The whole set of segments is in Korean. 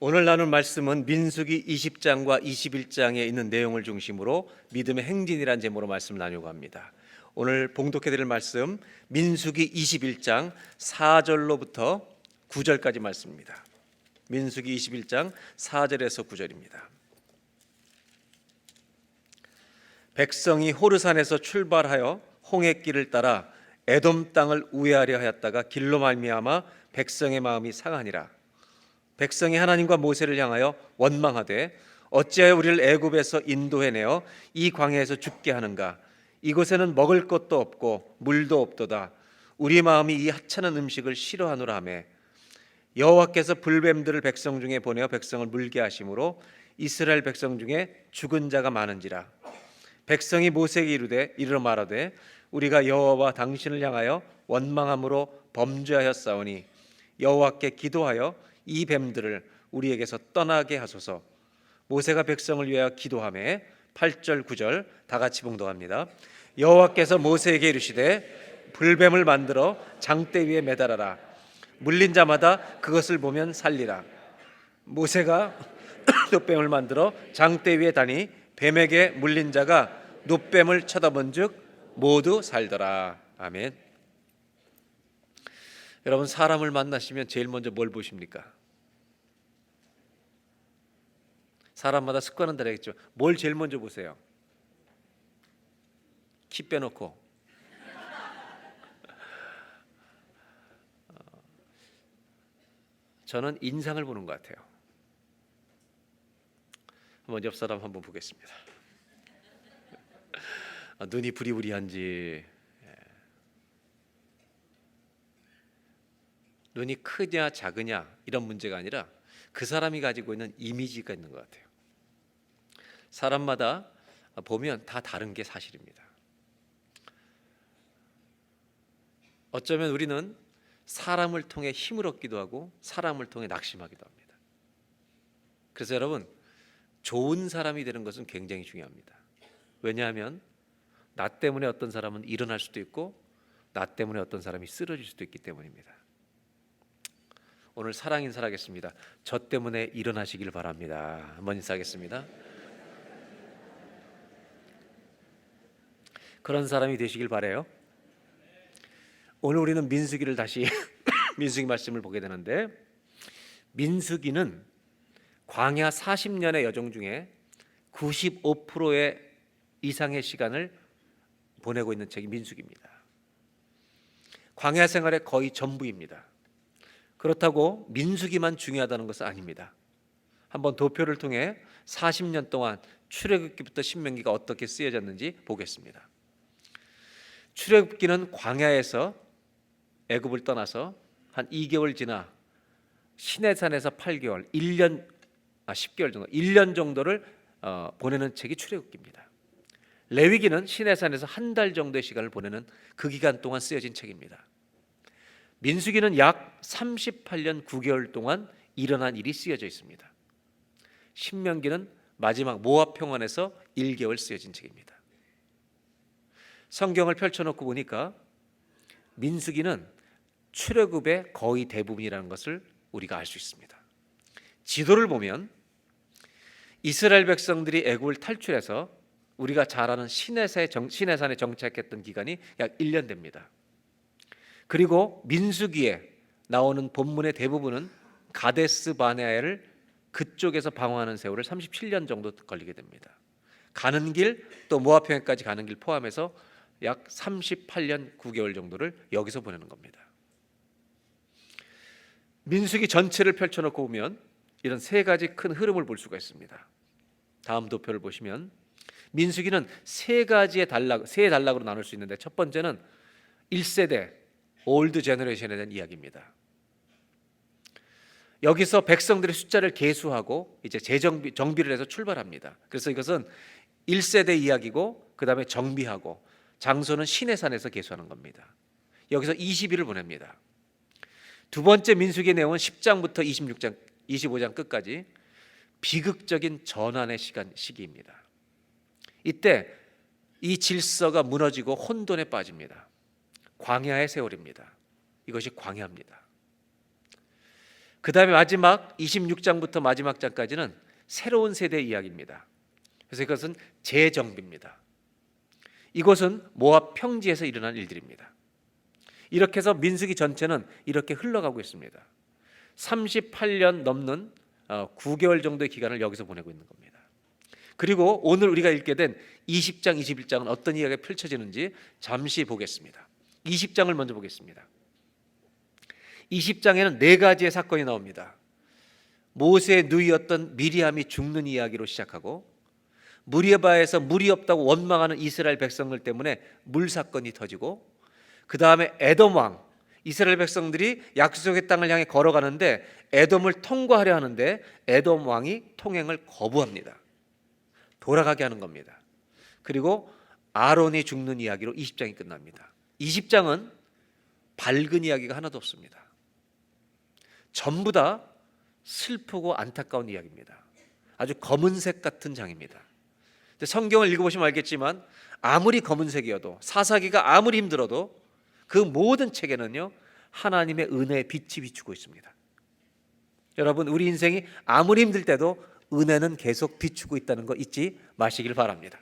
오늘 나눌 말씀은 민수기 20장과 21장에 있는 내용을 중심으로 믿음의 행진이라는 제목으로 말씀을 나누려고 합니다. 오늘 봉독해 드릴 말씀 민수기 21장 4절로부터 9절까지 말씀입니다. 민수기 21장 4절에서 9절입니다. 백성이 호르산에서 출발하여 홍해길을 따라 에돔 땅을 우회하려 하였다가 길로 말미암아 백성의 마음이 상하니라. 백성이 하나님과 모세를 향하여 원망하되 어찌하여 우리를 애굽에서 인도해내어 이 광야에서 죽게 하는가? 이곳에는 먹을 것도 없고 물도 없도다. 우리 마음이 이 하찮은 음식을 싫어하노라 하매 여호와께서 불뱀들을 백성 중에 보내어 백성을 물게 하심으로 이스라엘 백성 중에 죽은 자가 많은지라. 백성이 모세에게 이르러 말하되 우리가 여호와와 당신을 향하여 원망함으로 범죄하였사오니 여호와께 기도하여 이 뱀들을 우리에게서 떠나게 하소서. 모세가 백성을 위하여 기도하매 8절 9절 다 같이 봉독합니다. 여호와께서 모세에게 이르시되 불뱀을 만들어 장대 위에 매달아라. 물린 자마다 그것을 보면 살리라. 모세가 놋뱀을 만들어 장대 위에 다니 뱀에게 물린 자가 놋뱀을 쳐다본즉 모두 살더라. 아멘. 여러분, 사람을 만나시면 제일 먼저 뭘 보십니까? 사람마다 습관은 다르겠죠. 뭘 제일 먼저 보세요? 키 빼놓고 저는 인상을 보는 것 같아요. 한번 옆 사람 한번 보겠습니다. 눈이 부리부리한지, 눈이 크냐 작으냐 이런 문제가 아니라 그 사람이 가지고 있는 이미지가 있는 것 같아요. 사람마다 보면 다 다른 게 사실입니다. 어쩌면 우리는 사람을 통해 힘을 얻기도 하고 사람을 통해 낙심하기도 합니다. 그래서 여러분, 좋은 사람이 되는 것은 굉장히 중요합니다. 왜냐하면 나 때문에 어떤 사람은 일어날 수도 있고 나 때문에 어떤 사람이 쓰러질 수도 있기 때문입니다. 오늘 사랑 인사하겠습니다. 저 때문에 일어나시길 바랍니다. 한번 인사하겠습니다. 그런 사람이 되시길 바라요. 오늘 우리는 민수기를 다시 민수기 말씀을 보게 되는데, 민수기는 광야 40년의 여정 중에 95%의 이상의 시간을 보내고 있는 책이 민수기입니다. 광야 생활의 거의 전부입니다. 그렇다고 민수기만 중요하다는 것은 아닙니다. 한번 도표를 통해 40년 동안 출애굽기부터 신명기가 어떻게 쓰여졌는지 보겠습니다. 출애굽기는 광야에서 애굽을 떠나서 한 2개월 지나 시내산에서 8개월, 10개월 정도, 1년 정도를 보내는 책이 출애굽기입니다. 레위기는 시내산에서 한 달 정도의 시간을 보내는 그 기간 동안 쓰여진 책입니다. 민수기는 약 38년 9개월 동안 일어난 일이 쓰여져 있습니다. 신명기는 마지막 모압 평원에서 1개월 쓰여진 책입니다. 성경을 펼쳐놓고 보니까 민수기는 출애굽의 거의 대부분이라는 것을 우리가 알 수 있습니다. 지도를 보면 이스라엘 백성들이 애굽을 탈출해서 우리가 잘 아는 시내산에 정착했던 기간이 약 1년 됩니다. 그리고 민수기에 나오는 본문의 대부분은 가데스 바네아를 그쪽에서 방황하는 세월을 37년 정도 걸리게 됩니다. 가는 길 또 모압 평야까지 가는 길 포함해서 약 38년 9개월 정도를 여기서 보내는 겁니다. 민수기 전체를 펼쳐놓고 보면 이런 세 가지 큰 흐름을 볼 수가 있습니다. 다음 도표를 보시면 민수기는 세 단락으로 나눌 수 있는데, 첫 번째는 1세대 올드 제너레이션에 대한 이야기입니다. 여기서 백성들의 숫자를 계수하고 이제 정비를 해서 출발합니다. 그래서 이것은 1세대 이야기고 그 다음에 정비하고 장소는 시내산에서 계수하는 겁니다. 여기서 20일을 보냅니다. 두 번째 민수기의 내용은 10장부터 25장 끝까지 비극적인 전환의 시기입니다. 이때 이 질서가 무너지고 혼돈에 빠집니다. 광야의 세월입니다. 이것이 광야입니다. 그 다음에 마지막 26장부터 마지막 장까지는 새로운 세대의 이야기입니다. 그래서 이것은 재정비입니다. 이곳은 모압 평지에서 일어난 일들입니다. 이렇게 해서 민수기 전체는 이렇게 흘러가고 있습니다. 38년 넘는 9개월 정도의 기간을 여기서 보내고 있는 겁니다. 그리고 오늘 우리가 읽게 된 20장, 21장은 어떤 이야기가 펼쳐지는지 잠시 보겠습니다. 20장을 먼저 보겠습니다. 20장에는 네 가지의 사건이 나옵니다. 모세의 누이였던 미리암이 죽는 이야기로 시작하고, 무리바에서 물이 없다고 원망하는 이스라엘 백성들 때문에 물 사건이 터지고, 그 다음에 에돔 왕, 이스라엘 백성들이 약속의 땅을 향해 걸어가는데 에돔을 통과하려 하는데 에돔 왕이 통행을 거부합니다. 돌아가게 하는 겁니다. 그리고 아론이 죽는 이야기로 20장이 끝납니다. 20장은 밝은 이야기가 하나도 없습니다. 전부 다 슬프고 안타까운 이야기입니다. 아주 검은색 같은 장입니다. 성경을 읽어보시면 알겠지만 아무리 검은색이어도, 사사기가 아무리 힘들어도 그 모든 책에는요 하나님의 은혜의 빛이 비추고 있습니다. 여러분, 우리 인생이 아무리 힘들 때도 은혜는 계속 비추고 있다는 거 잊지 마시길 바랍니다.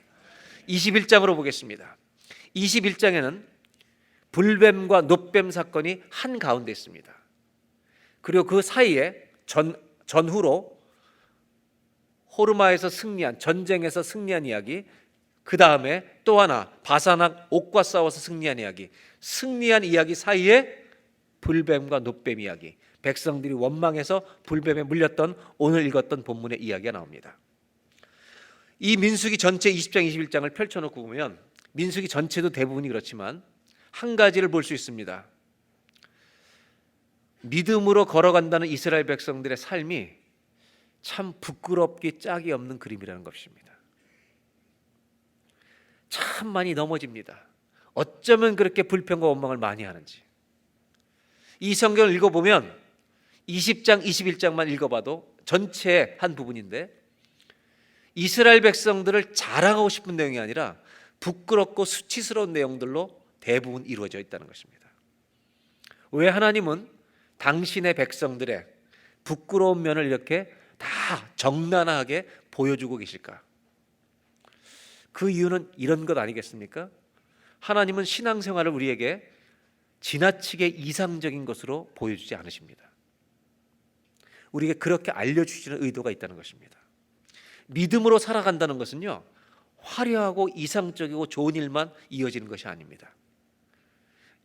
21장으로 보겠습니다. 21장에는 불뱀과 놋뱀 사건이 한가운데 있습니다. 그리고 그 사이에 전후로 호르마에서 승리한, 전쟁에서 승리한 이야기, 그 다음에 또 하나 바사낙 옥과 싸워서 승리한 이야기, 승리한 이야기 사이에 불뱀과 놋뱀 이야기, 백성들이 원망해서 불뱀에 물렸던 오늘 읽었던 본문의 이야기가 나옵니다. 이 민수기 전체 20장 21장을 펼쳐놓고 보면 민수기 전체도 대부분이 그렇지만 한 가지를 볼 수 있습니다. 믿음으로 걸어간다는 이스라엘 백성들의 삶이 참 부끄럽기 짝이 없는 그림이라는 것입니다. 참 많이 넘어집니다. 어쩌면 그렇게 불평과 원망을 많이 하는지. 이 성경을 읽어보면 20장, 21장만 읽어봐도 전체의 한 부분인데 이스라엘 백성들을 자랑하고 싶은 내용이 아니라 부끄럽고 수치스러운 내용들로 대부분 이루어져 있다는 것입니다. 왜 하나님은 당신의 백성들의 부끄러운 면을 이렇게 다 적나라하게 보여주고 계실까? 그 이유는 이런 것 아니겠습니까? 하나님은 신앙생활을 우리에게 지나치게 이상적인 것으로 보여주지 않으십니다. 우리에게 그렇게 알려주시는 의도가 있다는 것입니다. 믿음으로 살아간다는 것은요 화려하고 이상적이고 좋은 일만 이어지는 것이 아닙니다.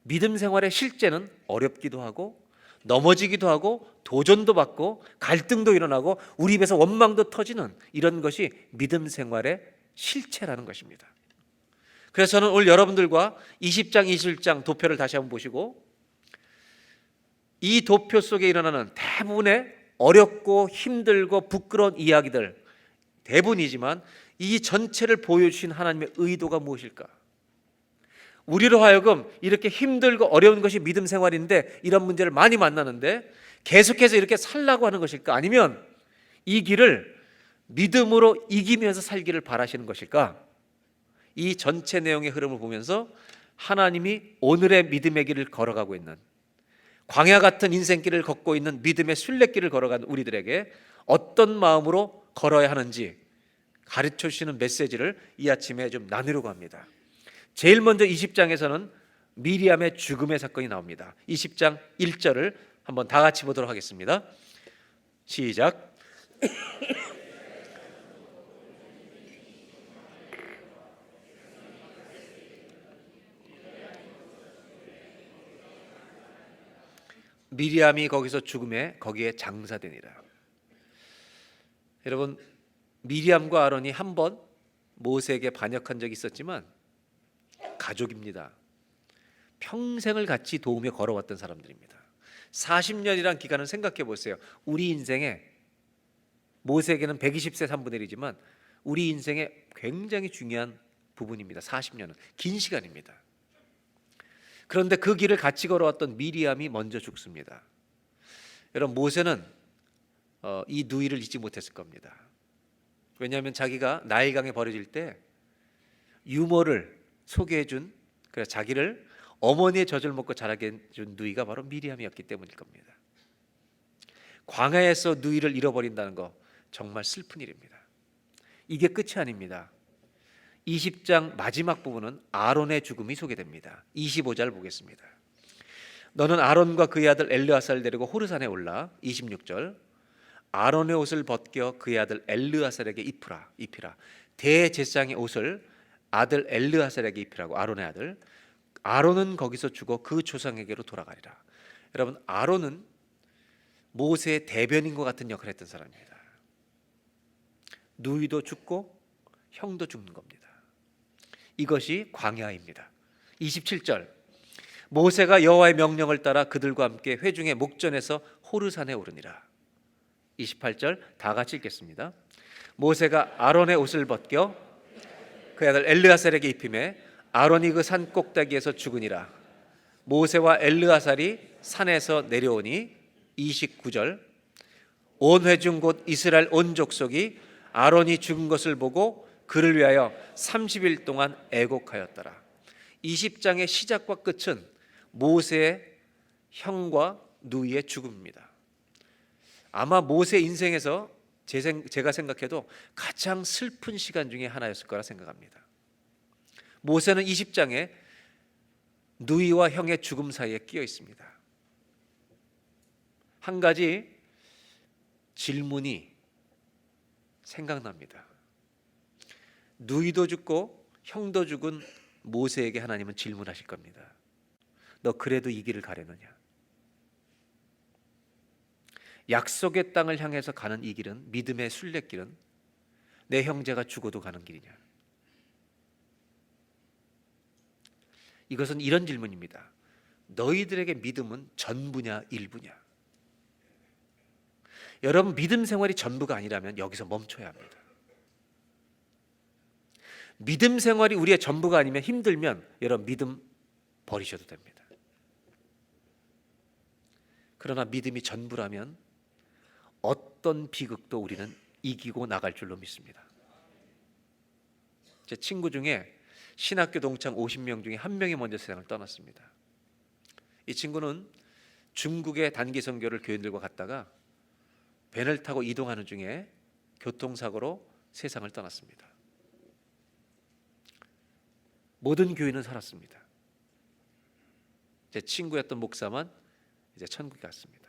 믿음 생활의 실제는 어렵기도 하고 넘어지기도 하고 도전도 받고 갈등도 일어나고 우리 입에서 원망도 터지는 이런 것이 믿음 생활의 실체라는 것입니다. 그래서 저는 오늘 여러분들과 20장, 21장 도표를 다시 한번 보시고 이 도표 속에 일어나는 대부분의 어렵고 힘들고 부끄러운 이야기들 대부분이지만 이 전체를 보여주신 하나님의 의도가 무엇일까? 우리로 하여금 이렇게 힘들고 어려운 것이 믿음 생활인데 이런 문제를 많이 만나는데 계속해서 이렇게 살라고 하는 것일까? 아니면 이 길을 믿음으로 이기면서 살기를 바라시는 것일까? 이 전체 내용의 흐름을 보면서 하나님이 오늘의 믿음의 길을 걸어가고 있는, 광야 같은 인생길을 걷고 있는 믿음의 순례길을 걸어가는 우리들에게 어떤 마음으로 걸어야 하는지 가르쳐 주시는 메시지를 이 아침에 좀 나누려고 합니다. 제일 먼저 20장에서는 미리암의 죽음의 사건이 나옵니다. 20장 1절을 한번 다 같이 보도록 하겠습니다. 시작. 미리암이 거기서 죽음에 거기에 장사되니라. 여러분, 미리암과 아론이 한 번 모세에게 반역한 적이 있었지만 가족입니다. 평생을 같이 도우며 걸어왔던 사람들입니다. 40년이란 기간을 생각해 보세요. 우리 인생에 모세에게는 120세 3분의 1이지만 우리 인생에 굉장히 중요한 부분입니다. 40년은 긴 시간입니다. 그런데 그 길을 같이 걸어왔던 미리암이 먼저 죽습니다. 여러분, 모세는 이 누이를 잊지 못했을 겁니다. 왜냐하면 자기가 나일강에 버려질 때 유모를 소개해준, 그래서 자기를 어머니의 젖을 먹고 자라게 해준 누이가 바로 미리암이었기 때문일 겁니다. 광야에서 누이를 잃어버린다는 거 정말 슬픈 일입니다. 이게 끝이 아닙니다. 20장 마지막 부분은 아론의 죽음이 소개됩니다. 25절 보겠습니다. 너는 아론과 그의 아들 엘르아살을 데리고 호르산에 올라 26절 아론의 옷을 벗겨 그의 아들 엘르아살에게 입히라. 대제사장의 옷을 아들 엘르아살에게 입히라고. 아론의 아들 아론은 거기서 죽어 그 조상에게로 돌아가리라. 여러분, 아론은 모세의 대변인과 같은 역할을 했던 사람입니다. 누이도 죽고 형도 죽는 겁니다. 이것이 광야입니다. 27절 모세가 여호와의 명령을 따라 그들과 함께 회중의 목전에서 호르산에 오르니라. 28절 다 같이 읽겠습니다. 모세가 아론의 옷을 벗겨 그의 아들 엘르아살에게 입히매 아론이 그 산 꼭대기에서 죽으니라. 모세와 엘르아살이 산에서 내려오니 29절 온 회중 곧 이스라엘 온 족속이 아론이 죽은 것을 보고 그를 위하여 30일 동안 애곡하였더라. 20장의 시작과 끝은 모세의 형과 누이의 죽음입니다. 아마 모세 인생에서 제가 생각해도 가장 슬픈 시간 중에 하나였을 거라 생각합니다. 모세는 20장에 누이와 형의 죽음 사이에 끼어 있습니다. 한 가지 질문이 생각납니다. 누이도 죽고 형도 죽은 모세에게 하나님은 질문하실 겁니다. 너 그래도 이 길을 가려느냐? 약속의 땅을 향해서 가는 이 길은, 믿음의 순례길은 내 형제가 죽어도 가는 길이냐? 이것은 이런 질문입니다. 너희들에게 믿음은 전부냐 일부냐? 여러분, 믿음 생활이 전부가 아니라면 여기서 멈춰야 합니다. 믿음 생활이 우리의 전부가 아니면, 힘들면 여러분 믿음 버리셔도 됩니다. 그러나 믿음이 전부라면 어떤 비극도 우리는 이기고 나갈 줄로 믿습니다. 제 친구 중에 신학교 동창 50명 중에 한 명이 먼저 세상을 떠났습니다. 이 친구는 중국의 단기 선교를 교인들과 갔다가 밴을 타고 이동하는 중에 교통사고로 세상을 떠났습니다. 모든 교인은 살았습니다. 제 친구였던 목사만 이제 천국에 갔습니다.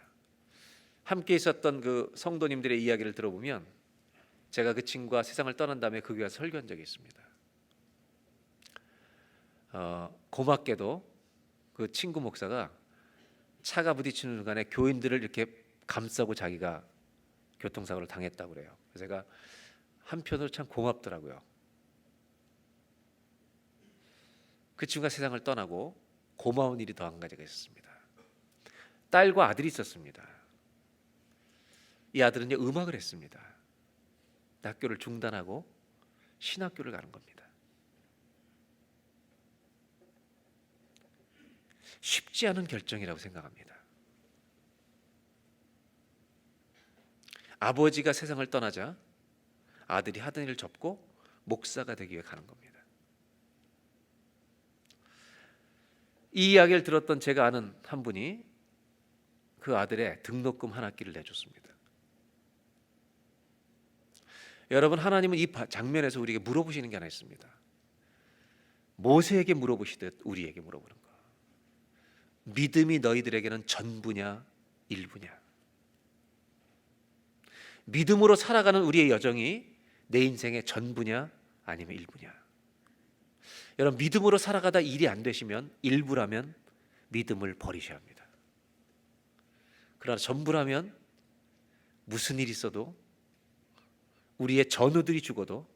함께 있었던 그 성도님들의 이야기를 들어보면 제가 그 친구가 세상을 떠난 다음에 그 교회에서 설교한 적이 있습니다. 고맙게도 그 친구 목사가 차가 부딪히는 순간에 교인들을 이렇게 감싸고 자기가 교통사고를 당했다고 그래요. 그래서 제가 한편으로 참 고맙더라고요. 그 친구가 세상을 떠나고 고마운 일이 더 한 가지가 있었습니다. 딸과 아들이 있었습니다. 이 아들은 이제 음악을 했습니다. 학교를 중단하고 신학교를 가는 겁니다. 쉽지 않은 결정이라고 생각합니다. 아버지가 세상을 떠나자 아들이 하던 일을 접고 목사가 되기 위해 가는 겁니다. 이 이야기를 들었던 제가 아는 한 분이 그 아들의 등록금 한 학기를 내줬습니다. 여러분, 하나님은 이 장면에서 우리에게 물어보시는 게 하나 있습니다. 모세에게 물어보시듯 우리에게 물어보는 거. 믿음이 너희들에게는 전부냐 일부냐? 믿음으로 살아가는 우리의 여정이 내 인생의 전부냐 아니면 일부냐? 여러분, 믿음으로 살아가다 일이 안 되시면, 일부라면 믿음을 버리셔야 합니다. 그러나 전부라면 무슨 일이 있어도, 우리의 전우들이 죽어도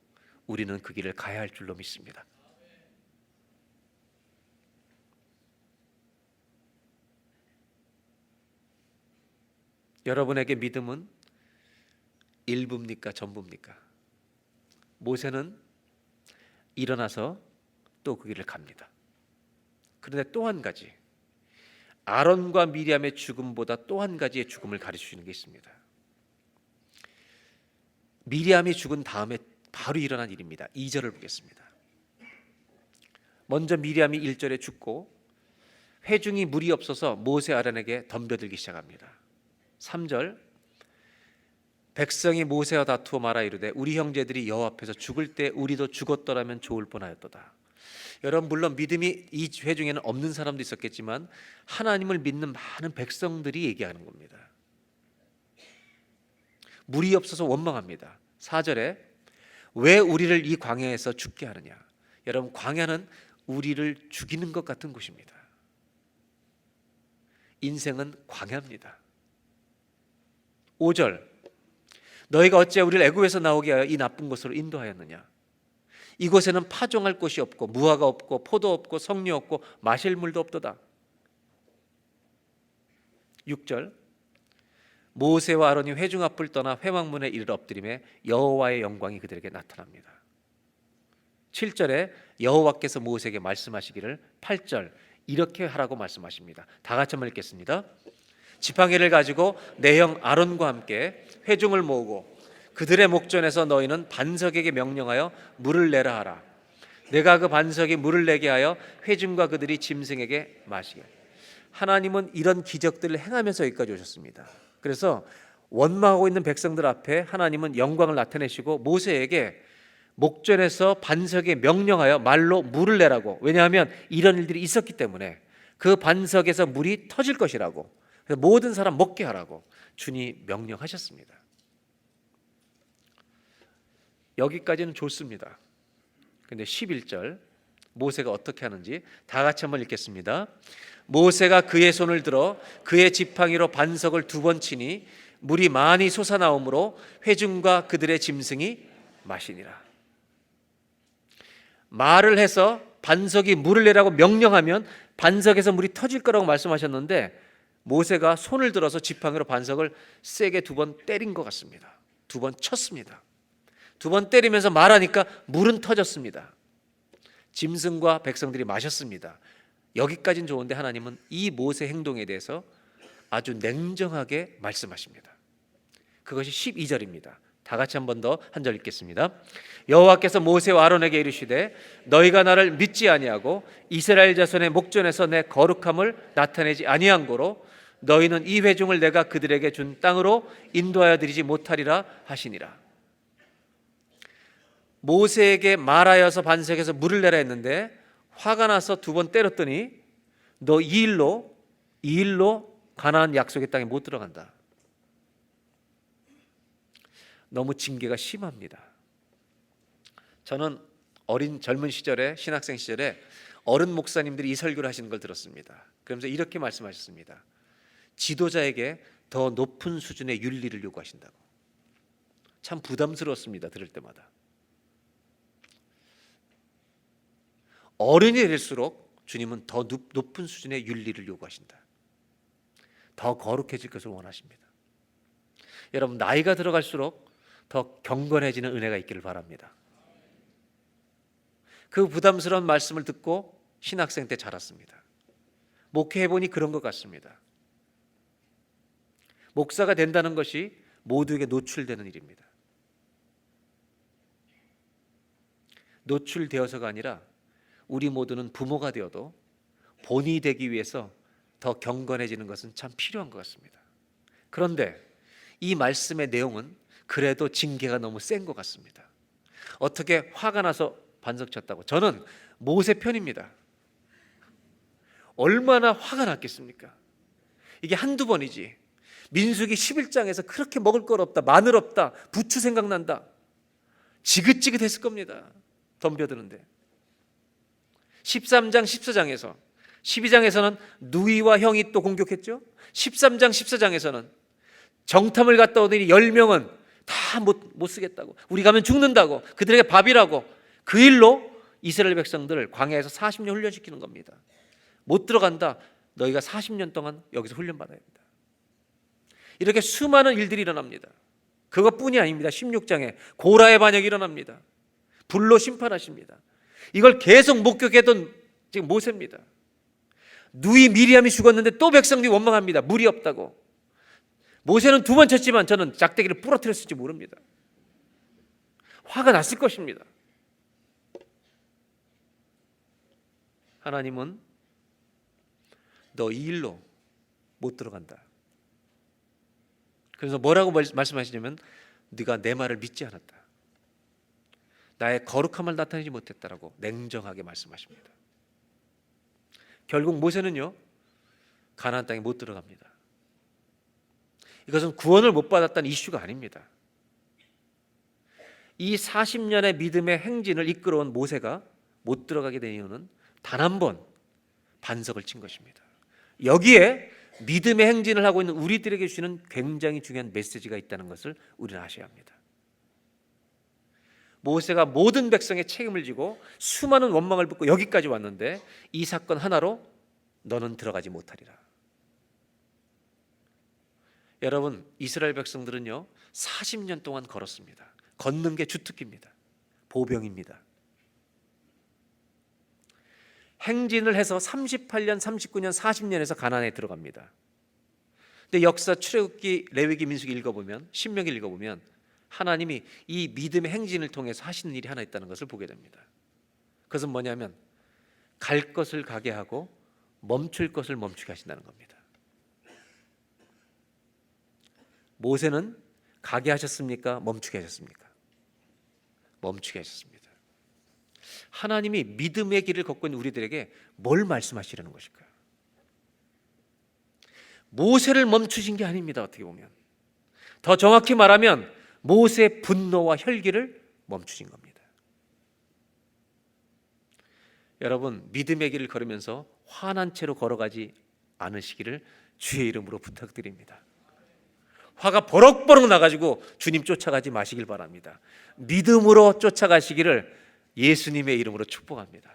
우리는 그 길을 가야 할 줄로 믿습니다. 여러분에게 믿음은 일부입니까 전부입니까? 모세는 일어나서 또 그 길을 갑니다. 그런데 또 한 가지, 아론과 미리암의 죽음보다 또 한 가지의 죽음을 가르치는 게 있습니다. 미리암이 죽은 다음에 바로 일어난 일입니다. 2절을 보겠습니다. 먼저 미리암이 1절에 죽고 회중이 물이 없어서 모세 아론에게 덤벼들기 시작합니다. 3절 백성이 모세와 다투어 말하 이르되 우리 형제들이 여호와 앞에서 죽을 때 우리도 죽었더라면 좋을 뻔하였도다. 여러분, 물론 믿음이 이 회중에는 없는 사람도 있었겠지만 하나님을 믿는 많은 백성들이 얘기하는 겁니다. 물이 없어서 원망합니다. 4절에 왜 우리를 이 광야에서 죽게 하느냐. 여러분, 광야는 우리를 죽이는 것 같은 곳입니다. 인생은 광야입니다. 5절, 너희가 어찌 우리를 애굽에서 나오게 하여 이 나쁜 곳으로 인도하였느냐. 이곳에는 파종할 곳이 없고 무화과 없고 포도 없고 석류 없고 마실 물도 없도다. 6절, 모세와 아론이 회중 앞을 떠나 회막문에 이르러 엎드림에 여호와의 영광이 그들에게 나타납니다. 7절에 여호와께서 모세에게 말씀하시기를 8절 이렇게 하라고 말씀하십니다. 다 같이 한번 읽겠습니다. 지팡이를 가지고 내 형 아론과 함께 회중을 모으고 그들의 목전에서 너희는 반석에게 명령하여 물을 내라 하라. 내가 그 반석에 물을 내게 하여 회중과 그들이 짐승에게 마시게. 하나님은 이런 기적들을 행하면서 여기까지 오셨습니다. 그래서 원망하고 있는 백성들 앞에 하나님은 영광을 나타내시고 모세에게 목전에서 반석에 명령하여 말로 물을 내라고. 왜냐하면 이런 일들이 있었기 때문에 그 반석에서 물이 터질 것이라고, 그래서 모든 사람 먹게 하라고 주님 명령하셨습니다. 여기까지는 좋습니다. 근데 11절 모세가 어떻게 하는지 다 같이 한번 읽겠습니다. 모세가 그의 손을 들어 그의 지팡이로 반석을 2번 치니 물이 많이 솟아나오므로 회중과 그들의 짐승이 마시니라. 말을 해서 반석이 물을 내라고 명령하면 반석에서 물이 터질 거라고 말씀하셨는데 모세가 손을 들어서 지팡이로 반석을 세게 2번 때린 것 같습니다. 2번 쳤습니다. 2번 때리면서 말하니까 물은 터졌습니다. 짐승과 백성들이 마셨습니다. 여기까지는 좋은데 하나님은 이 모세 행동에 대해서 아주 냉정하게 말씀하십니다. 그것이 12절입니다. 다 같이 한 번 더 한 절 읽겠습니다. 여호와께서 모세와 아론에게 이르시되 너희가 나를 믿지 아니하고 이스라엘 자손의 목전에서 내 거룩함을 나타내지 아니한 고로 너희는 이 회중을 내가 그들에게 준 땅으로 인도하여 드리지 못하리라 하시니라. 모세에게 말하여서 반석에서 물을 내라 했는데 화가 나서 2번 때렸더니 너 이 일로 가나안 약속의 땅에 못 들어간다. 너무 징계가 심합니다. 저는 젊은 시절에, 신학생 시절에 어른 목사님들이 이 설교를 하시는 걸 들었습니다. 그러면서 이렇게 말씀하셨습니다. 지도자에게 더 높은 수준의 윤리를 요구하신다고. 참 부담스러웠습니다. 들을 때마다. 어른이 될수록 주님은 더 높은 수준의 윤리를 요구하신다. 더 거룩해질 것을 원하십니다. 여러분, 나이가 들어갈수록 더 경건해지는 은혜가 있기를 바랍니다. 그 부담스러운 말씀을 듣고 신학생 때 자랐습니다. 목회해보니 그런 것 같습니다. 목사가 된다는 것이 모두에게 노출되는 일입니다. 노출되어서가 아니라 우리 모두는 부모가 되어도 본이 되기 위해서 더 경건해지는 것은 참 필요한 것 같습니다. 그런데 이 말씀의 내용은 그래도 징계가 너무 센 것 같습니다. 어떻게 화가 나서 반석 쳤다고? 저는 모세 편입니다. 얼마나 화가 났겠습니까? 이게 한두 번이지. 민수기 11장에서 그렇게 먹을 것 없다, 마늘 없다, 부추 생각난다, 지긋지긋했을 겁니다. 덤벼드는데 13장 14장에서 12장에서는 누이와 형이 또 공격했죠. 13장 14장에서는 정탐을 갔다 오더니 10명은 다 못 쓰겠다고, 우리 가면 죽는다고, 그들에게 밥이라고, 그 일로 이스라엘 백성들을 광야에서 40년 훈련시키는 겁니다. 못 들어간다, 너희가 40년 동안 여기서 훈련받아야 된다. 이렇게 수많은 일들이 일어납니다. 그것뿐이 아닙니다. 16장에 고라의 반역이 일어납니다. 불로 심판하십니다. 이걸 계속 목격했던 지금 모세입니다. 누이 미리암이 죽었는데 또 백성들이 원망합니다. 물이 없다고. 모세는 2번 쳤지만 저는 작대기를 부러뜨렸을지 모릅니다. 화가 났을 것입니다. 하나님은 너 이 일로 못 들어간다. 그래서 뭐라고 말씀하시냐면 네가 내 말을 믿지 않았다, 나의 거룩함을 나타내지 못했다라고 냉정하게 말씀하십니다. 결국 모세는요, 가나안 땅에 못 들어갑니다. 이것은 구원을 못 받았다는 이슈가 아닙니다. 이 40년의 믿음의 행진을 이끌어온 모세가 못 들어가게 된 이유는 단 한 번 반석을 친 것입니다. 여기에 믿음의 행진을 하고 있는 우리들에게 주시는 굉장히 중요한 메시지가 있다는 것을 우리는 아셔야 합니다. 모세가 모든 백성의 책임을 지고 수많은 원망을 받고 여기까지 왔는데 이 사건 하나로 너는 들어가지 못하리라. 여러분, 이스라엘 백성들은요 40년 동안 걸었습니다. 걷는 게 주특기입니다. 보병입니다. 행진을 해서 38년, 39년, 40년에서 가나안에 들어갑니다. 근데 역사, 출애굽기, 레위기, 민수기 읽어보면, 신명기 읽어보면 하나님이 이 믿음의 행진을 통해서 하시는 일이 하나 있다는 것을 보게 됩니다. 그것은 뭐냐면 갈 것을 가게 하고 멈출 것을 멈추게 하신다는 겁니다. 모세는 가게 하셨습니까? 멈추게 하셨습니까? 멈추게 하셨습니다. 하나님이 믿음의 길을 걷고 있는 우리들에게 뭘 말씀하시려는 것일까요? 모세를 멈추신 게 아닙니다. 어떻게 보면 더 정확히 말하면 모세의 분노와 혈기를 멈추신 겁니다. 여러분, 믿음의 길을 걸으면서 화난 채로 걸어가지 않으시기를 주의 이름으로 부탁드립니다. 화가 버럭버럭 나가지고 주님 쫓아가지 마시길 바랍니다. 믿음으로 쫓아가시기를 예수님의 이름으로 축복합니다.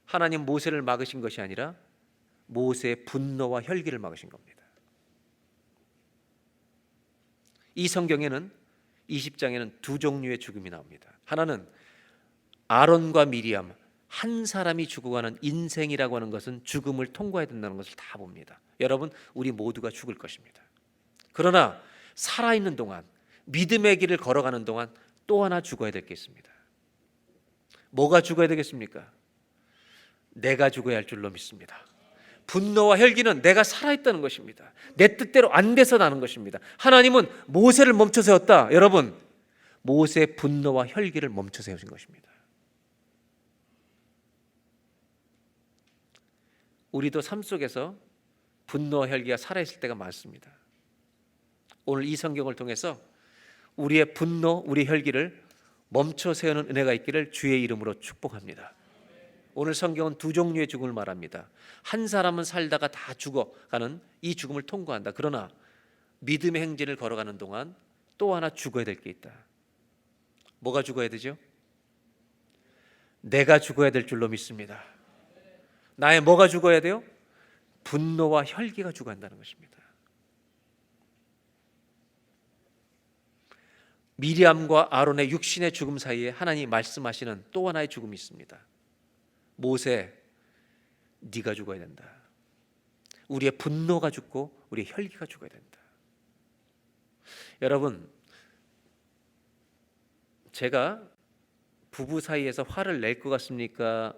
하나님 모세를 막으신 것이 아니라 모세의 분노와 혈기를 막으신 겁니다. 이 성경에는 20장에는 두 종류의 죽음이 나옵니다. 하나는 아론과 미리암 한 사람이 죽어가는 인생이라고 하는 것은 죽음을 통과해야 된다는 것을 다 봅니다. 여러분, 우리 모두가 죽을 것입니다. 그러나 살아있는 동안, 믿음의 길을 걸어가는 동안 또 하나 죽어야 될 게 있습니다. 뭐가 죽어야 되겠습니까? 내가 죽어야 할 줄로 믿습니다. 분노와 혈기는 내가 살아있다는 것입니다. 내 뜻대로 안 돼서 나는 것입니다. 하나님은 모세를 멈춰 세웠다. 여러분, 모세의 분노와 혈기를 멈춰 세우신 것입니다. 우리도 삶 속에서 분노와 혈기가 살아있을 때가 많습니다. 오늘 이 성경을 통해서 우리의 분노, 우리의 혈기를 멈춰 세우는 은혜가 있기를 주의 이름으로 축복합니다. 오늘 성경은 두 종류의 죽음을 말합니다. 한 사람은 살다가 다 죽어가는 이 죽음을 통과한다. 그러나 믿음의 행진을 걸어가는 동안 또 하나 죽어야 될 게 있다. 뭐가 죽어야 되죠? 내가 죽어야 될 줄로 믿습니다. 나의 뭐가 죽어야 돼요? 분노와 혈기가 죽어야 한다는 것입니다. 미리암과 아론의 육신의 죽음 사이에 하나님이 말씀하시는 또 하나의 죽음이 있습니다. 모세, 네가 죽어야 된다. 우리의 분노가 죽고 우리의 혈기가 죽어야 된다. 여러분, 제가 부부 사이에서 화를 낼 것 같습니까?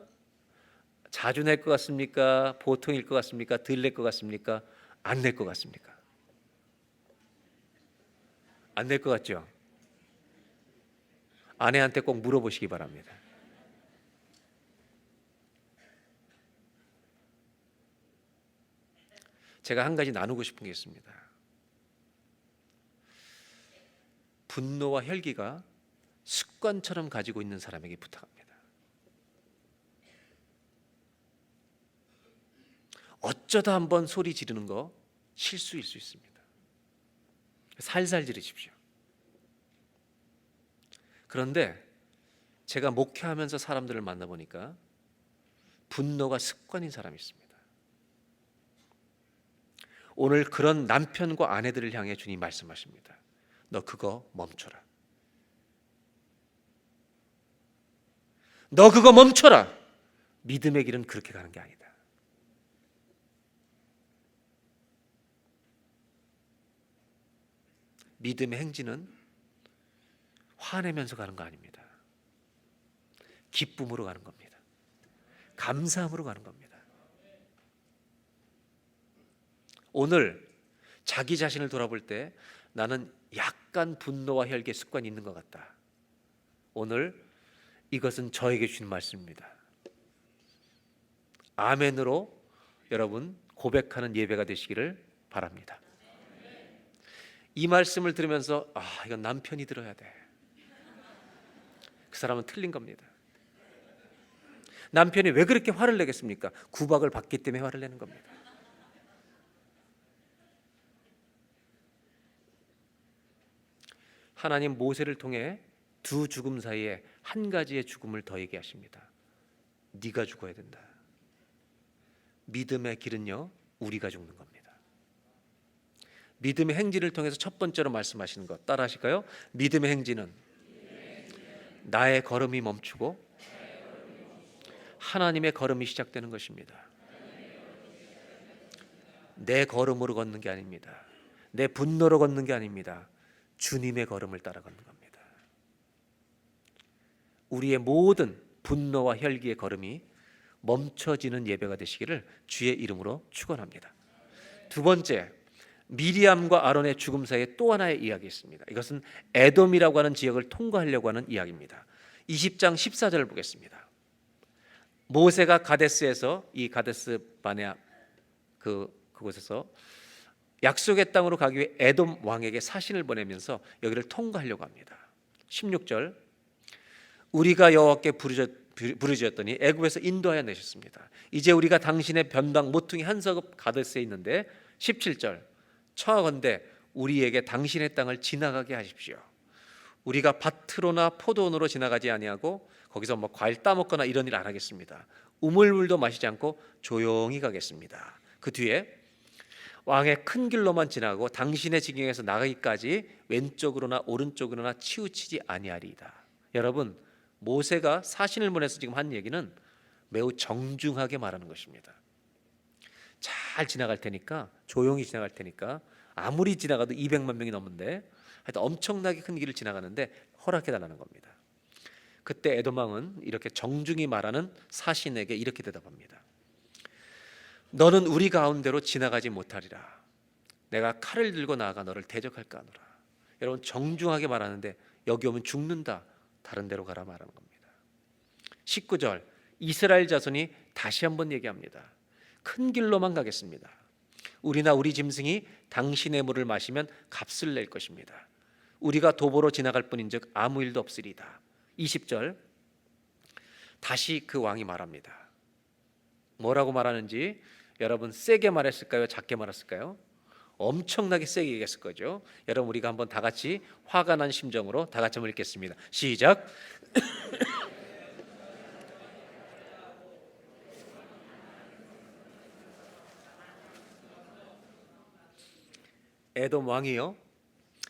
자주 낼 것 같습니까? 보통일 것 같습니까? 덜 낼 것 같습니까? 안 낼 것 같습니까? 안 낼 것 같죠? 아내한테 꼭 물어보시기 바랍니다. 제가 한 가지 나누고 싶은 게 있습니다. 분노와 혈기가 습관처럼 가지고 있는 사람에게 부탁합니다. 어쩌다 한번 소리 지르는 거 실수일 수 있습니다. 살살 지르십시오. 그런데 제가 목회하면서 사람들을 만나보니까 분노가 습관인 사람이 있습니다. 오늘 그런 남편과 아내들을 향해 주님 말씀하십니다. 너 그거 멈춰라. 너 그거 멈춰라. 믿음의 길은 그렇게 가는 게 아니다. 믿음의 행진은 화내면서 가는 거 아닙니다. 기쁨으로 가는 겁니다. 감사함으로 가는 겁니다. 오늘 자기 자신을 돌아볼 때 나는 약간 분노와 혈기의 습관이 있는 것 같다. 오늘 이것은 저에게 주신 말씀입니다. 아멘으로 여러분 고백하는 예배가 되시기를 바랍니다. 이 말씀을 들으면서 이건 남편이 들어야 돼. 그 사람은 틀린 겁니다. 남편이 왜 그렇게 화를 내겠습니까? 구박을 받기 때문에 화를 내는 겁니다. 하나님 모세를 통해 두 죽음 사이에 한 가지의 죽음을 더 얘기하십니다. 네가 죽어야 된다. 믿음의 길은요, 우리가 죽는 겁니다. 믿음의 행진을 통해서 첫 번째로 말씀하시는 것 따라 하실까요? 믿음의 행진은 나의 걸음이 멈추고 하나님의 걸음이 시작되는 것입니다. 내 걸음으로 걷는 게 아닙니다. 내 분노로 걷는 게 아닙니다. 주님의 걸음을 따라 걷는 겁니다. 우리의 모든 분노와 혈기의 걸음이 멈춰지는 예배가 되시기를 주의 이름으로 축원합니다. 두 번째, 미리암과 아론의 죽음 사이에 또 하나의 이야기 있습니다. 이것은 에돔이라고 하는 지역을 통과하려고 하는 이야기입니다. 20장 14절을 보겠습니다. 모세가 가데스에서 이 가데스 바네아 그곳에서 약속의 땅으로 가기 위해 에돔 왕에게 사신을 보내면서 여기를 통과하려고 합니다. 16절 우리가 여호와께 부르짖었더니 애굽에서 인도하여 내셨습니다. 이제 우리가 당신의 변방 모퉁이 한 서급 가데스에 있는데 17절 청하건대 우리에게 당신의 땅을 지나가게 하십시오. 우리가 밭으로나 포도원으로 지나가지 아니하고 거기서 과일 따먹거나 이런 일 안 하겠습니다. 우물물도 마시지 않고 조용히 가겠습니다. 그 뒤에 왕의 큰 길로만 지나고 당신의 지경에서 나가기까지 왼쪽으로나 오른쪽으로나 치우치지 아니하리이다. 여러분, 모세가 사신을 보내서 지금 한 얘기는 매우 정중하게 말하는 것입니다. 잘 지나갈 테니까, 조용히 지나갈 테니까, 아무리 지나가도 200만 명이 넘는데 하여튼 엄청나게 큰 길을 지나가는데 허락해달라는 겁니다. 그때 에돔 왕은 이렇게 정중히 말하는 사신에게 이렇게 대답합니다. 너는 우리 가운데로 지나가지 못하리라. 내가 칼을 들고 나아가 너를 대적할까 하노라. 여러분, 정중하게 말하는데 여기 오면 죽는다. 다른 데로 가라 말하는 겁니다. 19절 이스라엘 자손이 다시 한번 얘기합니다. 큰 길로만 가겠습니다. 우리나 우리 짐승이 당신의 물을 마시면 값을 낼 것입니다. 우리가 도보로 지나갈 뿐인즉 아무 일도 없으리이다. 20절 다시 그 왕이 말합니다. 뭐라고 말하는지 여러분 세게 말했을까요? 작게 말했을까요? 엄청나게 세게 얘기했을 거죠. 여러분, 우리가 한번 다 같이 화가 난 심정으로 다 같이 한번 읽겠습니다. 시작. 에돔 왕이요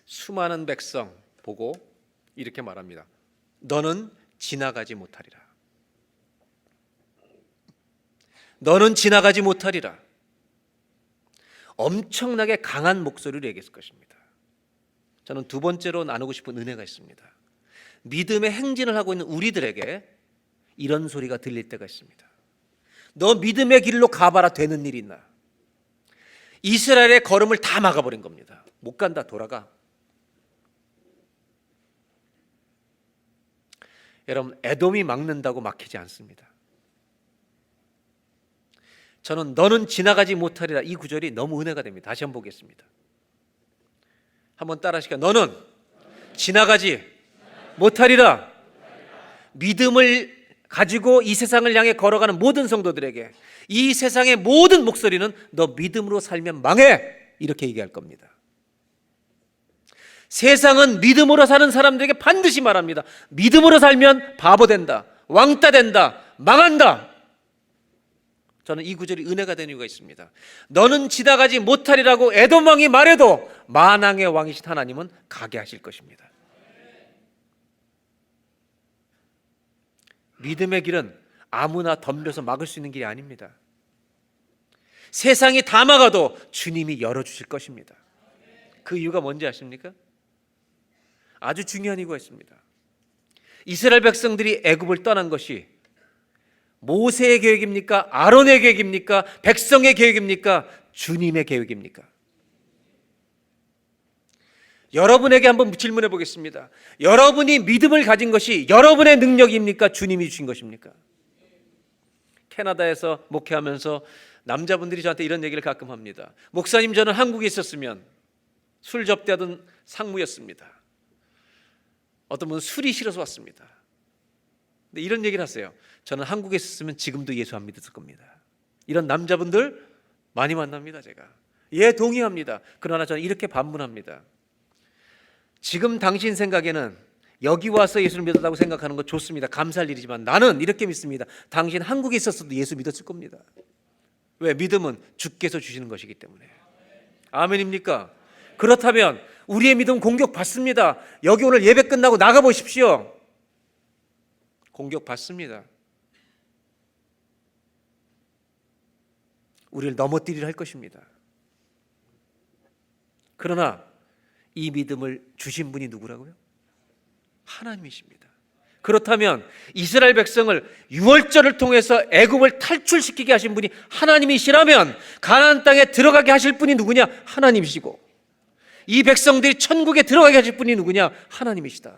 수많은 백성 보고 이렇게 말합니다. 너는 지나가지 못하리라. 너는 지나가지 못하리라. 엄청나게 강한 목소리로 얘기했을 것입니다. 저는 두 번째로 나누고 싶은 은혜가 있습니다. 믿음의 행진을 하고 있는 우리들에게 이런 소리가 들릴 때가 있습니다. 너 믿음의 길로 가봐라. 되는 일이 있나? 이스라엘의 걸음을 다 막아버린 겁니다. 못 간다. 돌아가. 여러분, 에돔이 막는다고 막히지 않습니다. 저는 너는 지나가지 못하리라 이 구절이 너무 은혜가 됩니다. 다시 한번 보겠습니다. 한번 따라 하시죠. 너는 지나가지 못하리라. 믿음을 가지고 이 세상을 향해 걸어가는 모든 성도들에게 이 세상의 모든 목소리는 너 믿음으로 살면 망해 이렇게 얘기할 겁니다. 세상은 믿음으로 사는 사람들에게 반드시 말합니다. 믿음으로 살면 바보 된다, 왕따 된다, 망한다. 저는 이 구절이 은혜가 되는 이유가 있습니다. 너는 지나가지 못하리라고 에돔 왕이 말해도 만왕의 왕이신 하나님은 가게 하실 것입니다. 믿음의 길은 아무나 덤벼서 막을 수 있는 길이 아닙니다. 세상이 다 막아도 주님이 열어주실 것입니다. 그 이유가 뭔지 아십니까? 아주 중요한 이유가 있습니다. 이스라엘 백성들이 애굽을 떠난 것이 모세의 계획입니까? 아론의 계획입니까? 백성의 계획입니까? 주님의 계획입니까? 여러분에게 한번 질문해 보겠습니다. 여러분이 믿음을 가진 것이 여러분의 능력입니까? 주님이 주신 것입니까? 캐나다에서 목회하면서 남자분들이 저한테 이런 얘기를 가끔 합니다. 목사님, 저는 한국에 있었으면 술 접대하던 상무였습니다. 어떤 분은 술이 싫어서 왔습니다. 근데 이런 얘기를 하세요. 저는 한국에 있었으면 지금도 예수 안 믿었을 겁니다. 이런 남자분들 많이 만납니다. 제가 예, 동의합니다. 그러나 저는 이렇게 반문합니다. 지금 당신 생각에는 여기 와서 예수를 믿었다고 생각하는 거 좋습니다. 감사할 일이지만 나는 이렇게 믿습니다. 당신 한국에 있었어도 예수 믿었을 겁니다. 왜? 믿음은 주께서 주시는 것이기 때문에. 아멘입니까? 그렇다면 우리의 믿음 공격받습니다. 여기 오늘 예배 끝나고 나가보십시오. 공격받습니다. 우리를 넘어뜨리려 할 것입니다. 그러나 이 믿음을 주신 분이 누구라고요? 하나님이십니다. 그렇다면 이스라엘 백성을 유월절을 통해서 애굽을 탈출시키게 하신 분이 하나님이시라면 가나안 땅에 들어가게 하실 분이 누구냐? 하나님이시고, 이 백성들이 천국에 들어가게 하실 분이 누구냐? 하나님이시다.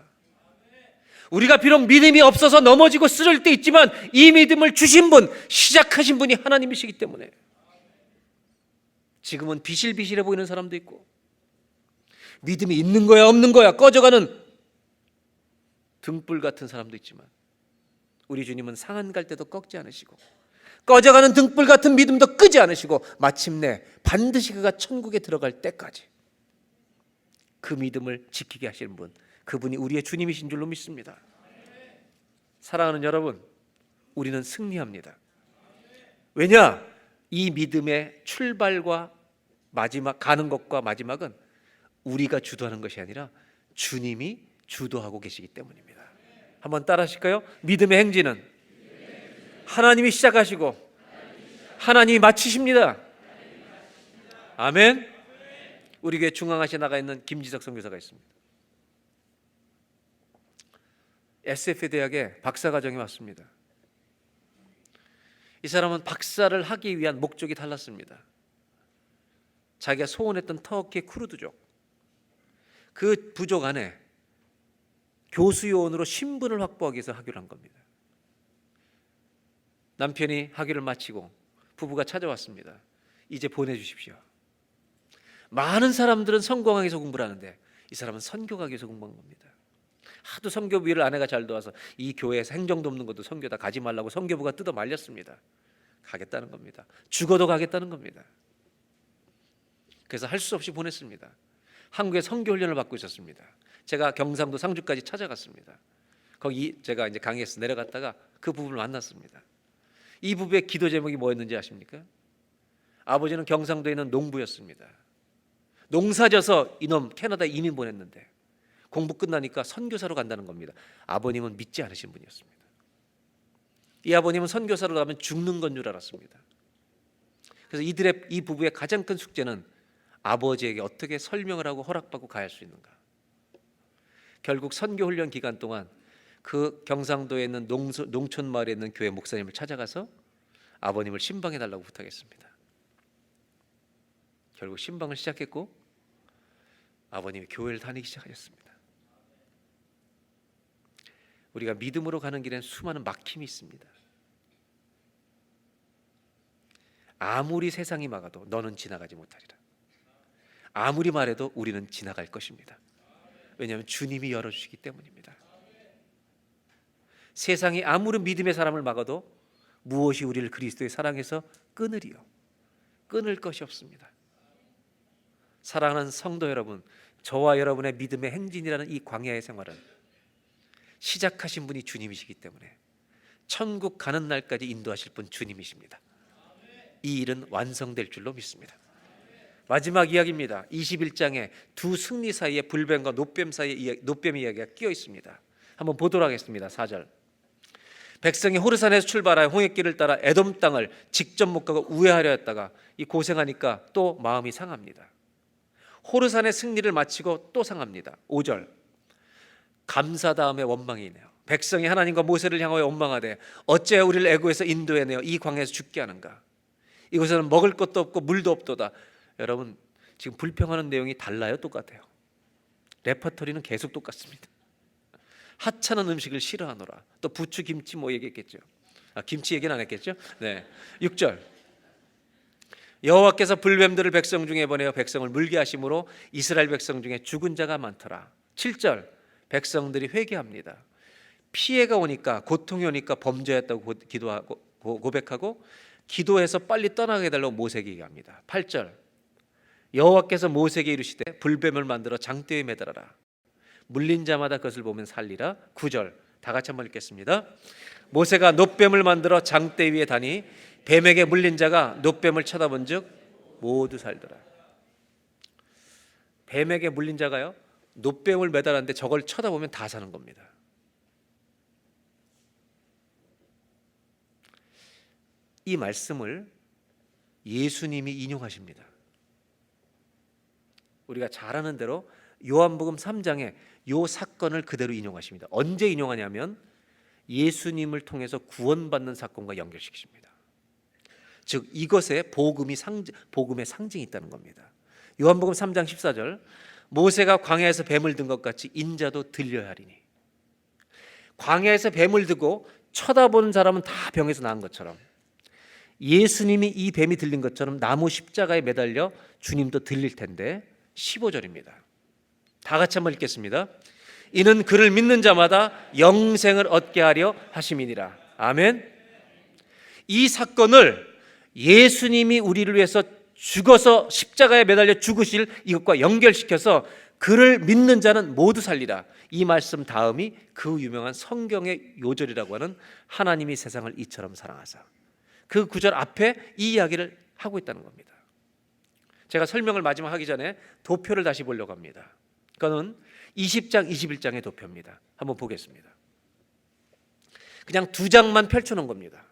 우리가 비록 믿음이 없어서 넘어지고 쓰러질 때 있지만 이 믿음을 주신 분, 시작하신 분이 하나님이시기 때문에. 지금은 비실비실해 보이는 사람도 있고, 믿음이 있는 거야 없는 거야 꺼져가는 등불 같은 사람도 있지만, 우리 주님은 상한 갈 때도 꺾지 않으시고 꺼져가는 등불 같은 믿음도 끄지 않으시고 마침내 반드시 그가 천국에 들어갈 때까지 그 믿음을 지키게 하시는 분, 그분이 우리의 주님이신 줄로 믿습니다. 사랑하는 여러분, 우리는 승리합니다. 왜냐? 이 믿음의 출발과 마지막, 가는 것과 마지막은 우리가 주도하는 것이 아니라 주님이 주도하고 계시기 때문입니다. 한번 따라 하실까요? 믿음의 행진은 하나님이 시작하시고 하나님이 마치십니다. 아멘. 우리 교회 중앙아시아 나가 있는 김지석 선교사가 있습니다. SF 대학에 박사과정에 왔습니다. 이 사람은 박사를 하기 위한 목적이 달랐습니다. 자기가 소원했던 터키 쿠르드족, 그 부족 안에 교수 요원으로 신분을 확보하기 위해서 학위를 한 겁니다. 남편이 학위를 마치고 부부가 찾아왔습니다. 이제 보내주십시오. 많은 사람들은 성공하기 위해서 공부를 하는데 이 사람은 선교하기 위해서 공부한 겁니다. 하도 선교비를 아내가 잘 도와서 이 교회에서 행정도 없는 것도 선교다 가지 말라고 선교부가 뜯어 말렸습니다. 가겠다는 겁니다. 죽어도 가겠다는 겁니다. 그래서 할 수 없이 보냈습니다. 한국에 선교 훈련을 받고 있었습니다. 제가 경상도 상주까지 찾아갔습니다. 거기 제가 이제 강의에서 내려갔다가 그 부부를 만났습니다. 이 부부의 기도 제목이 뭐였는지 아십니까? 아버지는 경상도에 있는 농부였습니다. 농사져서 이놈 캐나다에 이민 보냈는데 공부 끝나니까 선교사로 간다는 겁니다. 아버님은 믿지 않으신 분이었습니다. 이 아버님은 선교사로 가면 죽는 건 줄 알았습니다. 그래서 이 부부의 가장 큰 숙제는 아버지에게 어떻게 설명을 하고 허락받고 가야 할 수 있는가. 결국 선교훈련 기간 동안 그 경상도에 있는 농촌 마을에 있는 교회 목사님을 찾아가서 아버님을 신방해달라고 부탁했습니다. 결국 신방을 시작했고 아버님이 교회를 다니기 시작하셨습니다. 우리가 믿음으로 가는 길엔 수많은 막힘이 있습니다. 아무리 세상이 막아도 너는 지나가지 못하리라. 아무리 말해도 우리는 지나갈 것입니다. 왜냐하면 주님이 열어주시기 때문입니다. 세상이 아무리 믿음의 사람을 막아도 무엇이 우리를 그리스도의 사랑에서 끊으리요? 끊을 것이 없습니다. 사랑하는 성도 여러분, 저와 여러분의 믿음의 행진이라는 이 광야의 생활은 시작하신 분이 주님이시기 때문에 천국 가는 날까지 인도하실 분 주님이십니다. 이 일은 완성될 줄로 믿습니다. 마지막 이야기입니다. 21장에 두 승리 사이에 불뱀과 노뱀 사이에 노뱀 이야기가 끼어 있습니다. 한번 보도록 하겠습니다. 4절. 백성이 호르산에서 출발하여 홍해길을 따라 에돔 땅을 직접 못 가고 우회하려 했다가 이 고생하니까 또 마음이 상합니다. 호르산의 승리를 마치고 또 상합니다. 5절. 감사 다음에 원망이네요. 백성이 하나님과 모세를 향하여 원망하되 어찌하여 우리를 애굽에서 인도해내어 이 광야에서 죽게 하는가. 이곳에는 먹을 것도 없고 물도 없도다. 여러분 지금 불평하는 내용이 달라요? 똑같아요? 레퍼토리는 계속 똑같습니다. 하찮은 음식을 싫어하노라. 또 부추 김치 뭐 얘기했겠죠. 김치 얘기는 안 했겠죠. 네. 6절 여호와께서 불뱀들을 백성 중에 보내어 백성을 물게 하심으로 이스라엘 백성 중에 죽은 자가 많더라. 7절 백성들이 회개합니다. 피해가 오니까, 고통이 오니까 범죄했다고 기도하고 고백하고 기도해서 빨리 떠나게 해달라고 모세에게 얘기합니다. 8절 여호와께서 모세에게 이르시되 불뱀을 만들어 장대에 매달아라. 물린 자마다 그것을 보면 살리라. 9절 다 같이 한번 읽겠습니다. 모세가 놋뱀을 만들어 장대 위에 다니 뱀에게 물린 자가 놋뱀을 쳐다본 즉 모두 살더라. 뱀에게 물린 자가요, 놋뱀을 매달았는데 저걸 쳐다보면 다 사는 겁니다. 이 말씀을 예수님이 인용하십니다. 우리가 잘 아는 대로 요한복음 3장에 이 사건을 그대로 인용하십니다. 언제 인용하냐면 예수님을 통해서 구원받는 사건과 연결시키십니다. 즉 이것에 복음의 상징이 있다는 겁니다. 요한복음 3장 14절 모세가 광야에서 뱀을 든 것 같이 인자도 들려야 하리니. 광야에서 뱀을 들고 쳐다보는 사람은 다 병에서 나은 것처럼 예수님이 이 뱀이 들린 것처럼 나무 십자가에 매달려 주님도 들릴 텐데 15절입니다. 다 같이 한번 읽겠습니다. 이는 그를 믿는 자마다 영생을 얻게 하려 하심이니라. 아멘. 이 사건을 예수님이 우리를 위해서 죽어서 십자가에 매달려 죽으실 이것과 연결시켜서 그를 믿는 자는 모두 살리라. 이 말씀 다음이 그 유명한 성경의 요절이라고 하는 하나님이 세상을 이처럼 사랑하사. 그 구절 앞에 이 이야기를 하고 있다는 겁니다. 제가 설명을 마지막 하기 전에 도표를 다시 보려고 합니다. 그거는 20장, 21장의 도표입니다. 한번 보겠습니다. 그냥 두 장만 펼쳐놓은 겁니다.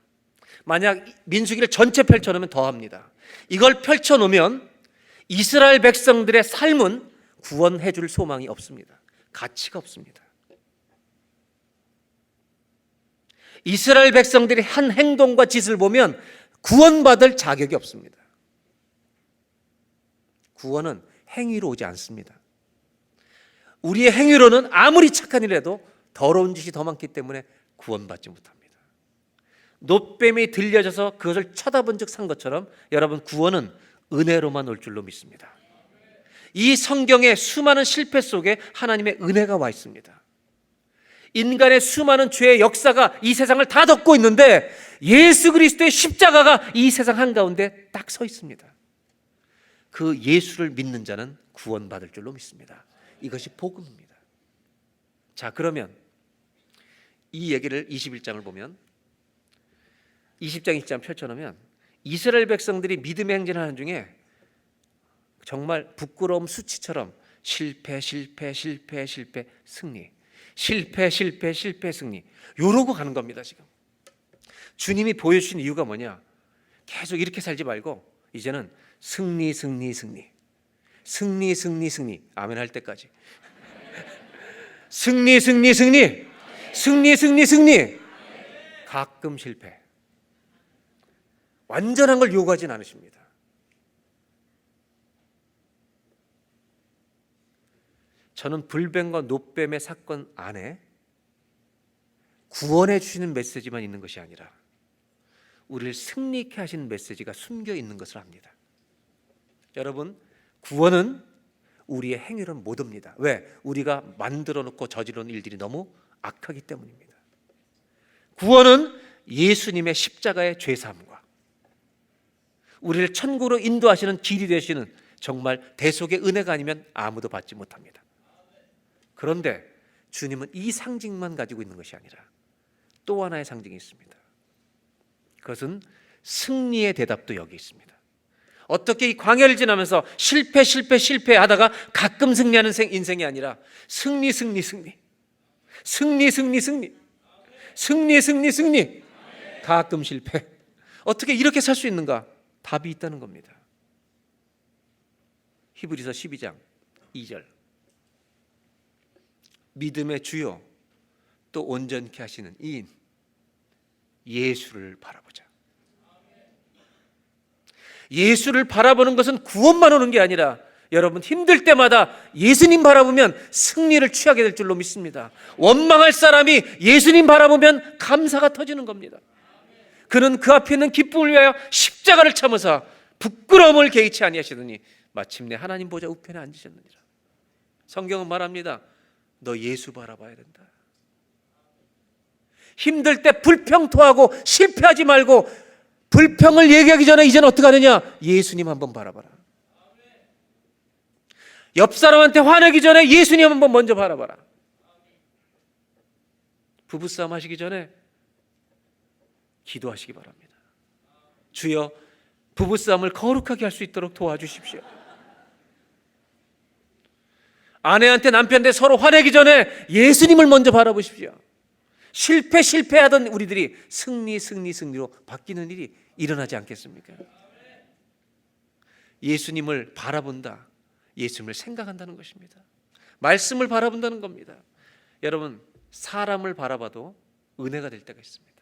만약 민수기를 전체 펼쳐놓으면 더합니다. 이걸 펼쳐놓으면 이스라엘 백성들의 삶은 구원해 줄 소망이 없습니다. 가치가 없습니다. 이스라엘 백성들이 한 행동과 짓을 보면 구원받을 자격이 없습니다. 구원은 행위로 오지 않습니다. 우리의 행위로는 아무리 착한 일해도 더러운 짓이 더 많기 때문에 구원받지 못합니다. 놋뱀이 들려져서 그것을 쳐다본 즉 산 것처럼 여러분 구원은 은혜로만 올 줄로 믿습니다. 이 성경의 수많은 실패 속에 하나님의 은혜가 와 있습니다. 인간의 수많은 죄의 역사가 이 세상을 다 덮고 있는데 예수 그리스도의 십자가가 이 세상 한가운데 딱 서 있습니다. 그 예수를 믿는 자는 구원받을 줄로 믿습니다. 이것이 복음입니다. 자, 그러면 이 얘기를 21장을 보면 20장 20장 펼쳐놓으면 이스라엘 백성들이 믿음의 행진을 하는 중에 정말 부끄러움 수치처럼 실패 승리, 실패 승리 이러고 가는 겁니다. 지금 주님이 보여주신 이유가 뭐냐? 계속 이렇게 살지 말고 이제는 승리 아멘 할 때까지 승리 가끔 실패, 완전한 걸 요구하진 않으십니다. 저는 불뱀과 놋뱀의 사건 안에 구원해 주시는 메시지만 있는 것이 아니라 우리를 승리케 하신 메시지가 숨겨 있는 것을 압니다. 여러분, 구원은 우리의 행위로는 못 옵니다. 왜? 우리가 만들어 놓고 저지른 일들이 너무 악하기 때문입니다. 구원은 예수님의 십자가의 죄사함과 우리를 천국으로 인도하시는 길이 되시는 정말 대속의 은혜가 아니면 아무도 받지 못합니다. 그런데 주님은 이 상징만 가지고 있는 것이 아니라 또 하나의 상징이 있습니다. 그것은 승리의 대답도 여기 있습니다. 어떻게 이 광야를 지나면서 실패하다가 가끔 승리하는 인생이 아니라 승리 가끔 실패. 어떻게 이렇게 살 수 있는가? 답이 있다는 겁니다. 히브리서 12장 2절 믿음의 주요 또 온전케 하시는 이인 예수를 바라보자. 예수를 바라보는 것은 구원만 오는 게 아니라 여러분, 힘들 때마다 예수님 바라보면 승리를 취하게 될 줄로 믿습니다. 원망할 사람이 예수님 바라보면 감사가 터지는 겁니다. 그는 그 앞에 있는 기쁨을 위하여 십자가를 참으사 부끄러움을 개의치 아니하시더니 마침내 하나님 보좌 우편에 앉으셨느니라. 성경은 말합니다. 너 예수 바라봐야 된다. 힘들 때 불평 토하고 실패하지 말고, 불평을 얘기하기 전에 이제는 어떻게 하느냐? 예수님 한번 바라봐라. 옆 사람한테 화내기 전에 예수님 한번 먼저 바라봐라. 부부싸움 하시기 전에 기도하시기 바랍니다. 주여, 부부싸움을 거룩하게 할 수 있도록 도와주십시오. 아내한테 남편한테 서로 화내기 전에 예수님을 먼저 바라보십시오. 실패하던 우리들이 승리로 바뀌는 일이 일어나지 않겠습니까? 예수님을 바라본다. 예수님을 생각한다는 것입니다. 말씀을 바라본다는 겁니다. 여러분, 사람을 바라봐도 은혜가 될 때가 있습니다.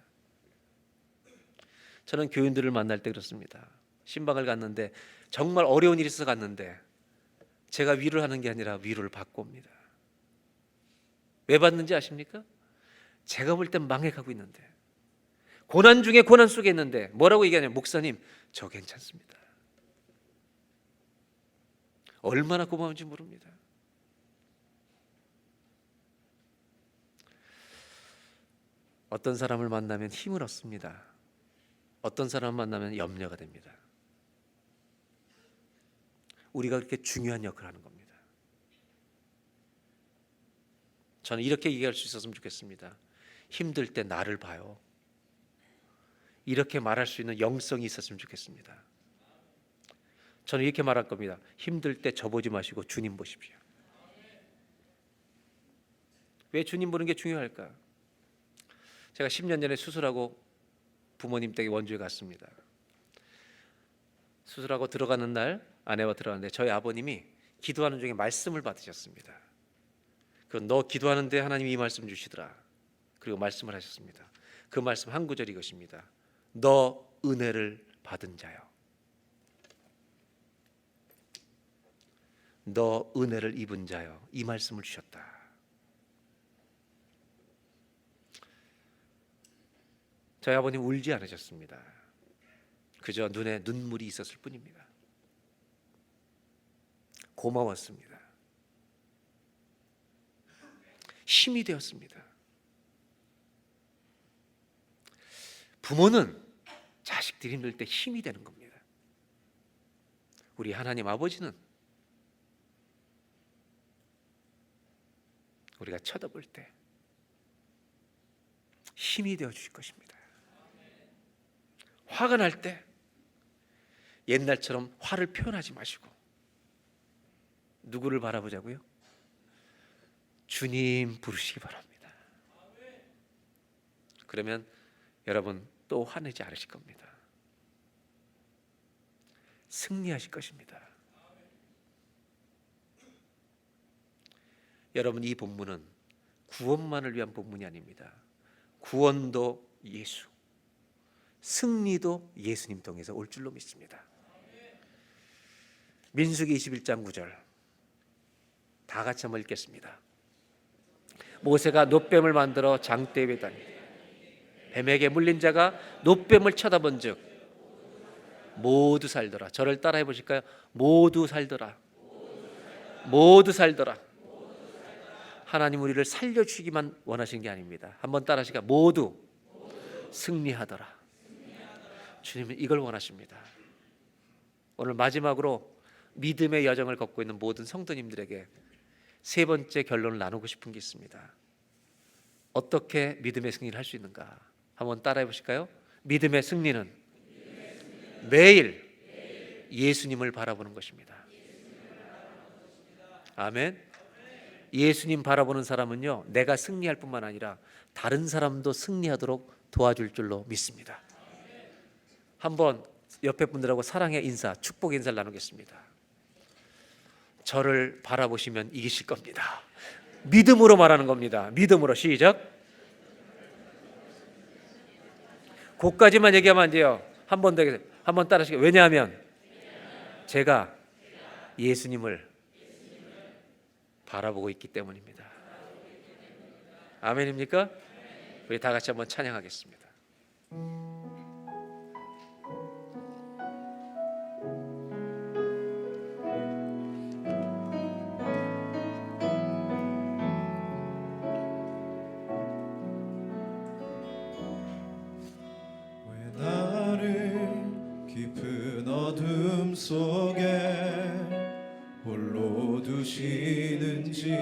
저는 교인들을 만날 때 그렇습니다. 신방을 갔는데 정말 어려운 일이 있어서 갔는데 제가 위로를 하는 게 아니라 위로를 받고 옵니다. 왜 받는지 아십니까? 제가 볼 땐 망해가고 있는데, 고난 중에 고난 속에 있는데 뭐라고 얘기하냐면, 목사님 저 괜찮습니다. 얼마나 고마운지 모릅니다. 어떤 사람을 만나면 힘을 얻습니다. 어떤 사람을 만나면 염려가 됩니다. 우리가 그렇게 중요한 역할을 하는 겁니다. 저는 이렇게 얘기할 수 있었으면 좋겠습니다. 힘들 때 나를 봐요. 이렇게 말할 수 있는 영성이 있었으면 좋겠습니다. 저는 이렇게 말할 겁니다. 힘들 때 저 보지 마시고 주님 보십시오. 왜 주님 보는 게 중요할까? 제가 10년 전에 수술하고 부모님 댁에 원주에 갔습니다. 수술하고 들어가는 날 아내와 들어갔는데 저희 아버님이 기도하는 중에 말씀을 받으셨습니다. 그럼 너 기도하는데 하나님이 이 말씀 주시더라. 그리고 말씀을 하셨습니다. 그 말씀 한 구절이 이것입니다. 너 은혜를 받은 자요. 너 은혜를 입은 자요. 이 말씀을 주셨다. 저희 아버님 울지 않으셨습니다. 그저 눈에 눈물이 있었을 뿐입니다. 고마웠습니다. 힘이 되었습니다. 부모는 자식들이 힘들 때 힘이 되는 겁니다. 우리 하나님 아버지는 우리가 쳐다볼 때 힘이 되어 주실 것입니다. 화가 날 때 옛날처럼 화를 표현하지 마시고 누구를 바라보자고요? 주님 부르시기 바랍니다. 그러면 여러분 또 화내지 않으실 겁니다. 승리하실 것입니다. 여러분, 이 본문은 구원만을 위한 본문이 아닙니다. 구원도 예수, 승리도 예수님 통해서 올 줄로 믿습니다. 민수기 21장 9절 다 같이 한번 읽겠습니다. 모세가 놋뱀을 만들어 장대 위에 다니 뱀에게 물린 자가 놋뱀을 쳐다본즉 모두 살더라. 저를 따라해 보실까요? 모두 살더라. 모두 살더라. 하나님 우리를 살려주기만 원하시는 게 아닙니다. 한번 따라하시까? 모두 승리하더라. 주님은 이걸 원하십니다. 오늘 마지막으로 믿음의 여정을 걷고 있는 모든 성도님들에게 세 번째 결론을 나누고 싶은 게 있습니다. 어떻게 믿음의 승리를 할 수 있는가? 한번 따라해 보실까요? 믿음의 승리는 매일 예수님을 바라보는 것입니다. 아멘. 예수님 바라보는 사람은요, 내가 승리할 뿐만 아니라 다른 사람도 승리하도록 도와줄 줄로 믿습니다. 한번 옆에 분들하고 사랑의 인사, 축복의 인사를 나누겠습니다. 저를 바라보시면 이기실 겁니다. 믿음으로 말하는 겁니다. 믿음으로. 시작. 그까지만 얘기하면 안 돼요. 한 번 더, 한번 따라하시게. 왜냐하면 제가 예수님을 바라보고 있기 때문입니다. 아멘입니까? 우리 다 같이 한번 찬양하겠습니다. 왜 나를 깊은 어둠 속에 홀로 두시는지,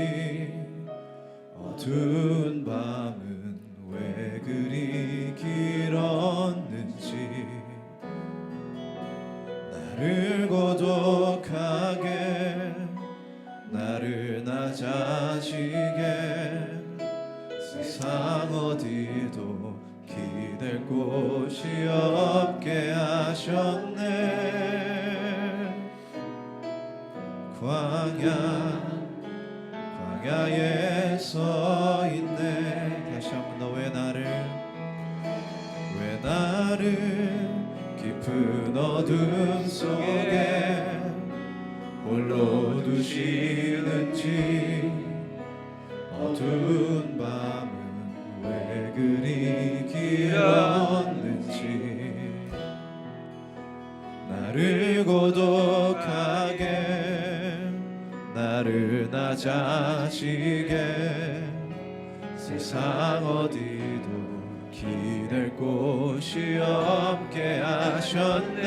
어두운 밤은 왜 그리 길었는지, 나를 고독하게 나를 낮아지게 세상 어디도 기댈 곳이 없게 하셨네. 광야에 서 있네. 다시 한번 더. 왜 나를 깊은 어둠 속에 홀로 두시는지, 어두운 밤은 왜 그리 길었는지, 나를 고독하게 나를 낮아지게 세상 어디도 기댈 곳이 없게 하셨네.